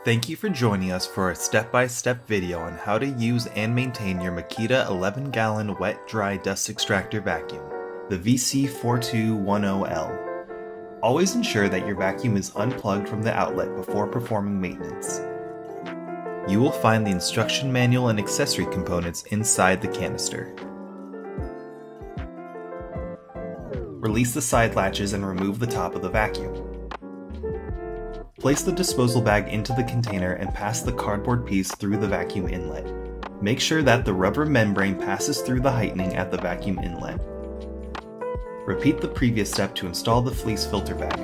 Thank you for joining us for a step-by-step video on how to use and maintain your Makita 11-gallon wet-dry dust extractor vacuum, the VC4210L. Always ensure that your vacuum is unplugged from the outlet before performing maintenance. You will find the instruction manual and accessory components inside the canister. Release the side latches and remove the top of the vacuum. Place the disposal bag into the container and pass the cardboard piece through the vacuum inlet. Make sure that the rubber membrane passes through the heightening at the vacuum inlet. Repeat the previous step to install the FLEECE filter bag.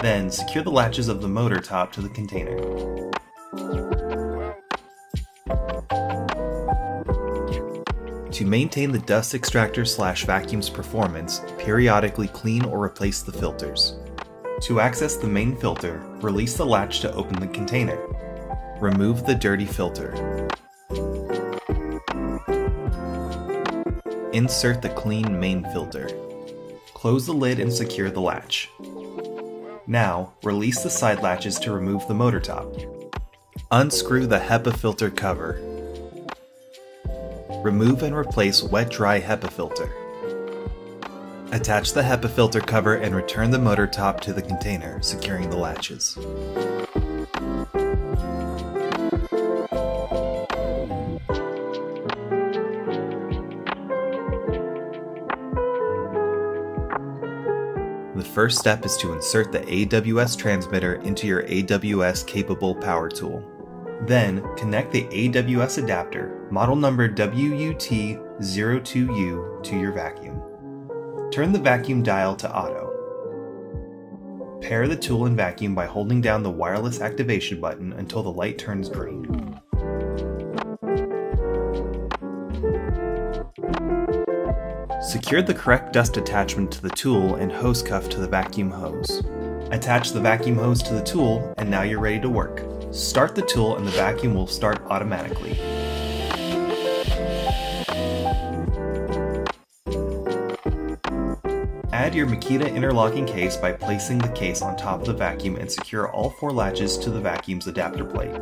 Then secure the latches of the motor top to the container. To maintain the dust extractor / vacuum's performance, periodically clean or replace the filters. To access the main filter, release the latch to open the container. Remove the dirty filter. Insert the clean main filter. Close the lid and secure the latch. Now, release the side latches to remove the motor top. Unscrew the HEPA filter cover. Remove and replace wet-dry HEPA filter. Attach the HEPA filter cover and return the motor top to the container, securing the latches. The first step is to insert the AWS transmitter into your AWS-capable power tool. Then, connect the AWS adapter, model number WUT02U, to your vacuum. Turn the vacuum dial to auto. Pair the tool and vacuum by holding down the wireless activation button until the light turns green. Secure the correct dust attachment to the tool and hose cuff to the vacuum hose. Attach the vacuum hose to the tool, and now you're ready to work. Start the tool and the vacuum will start automatically. Add your Makita interlocking case by placing the case on top of the vacuum and secure all 4 latches to the vacuum's adapter plate.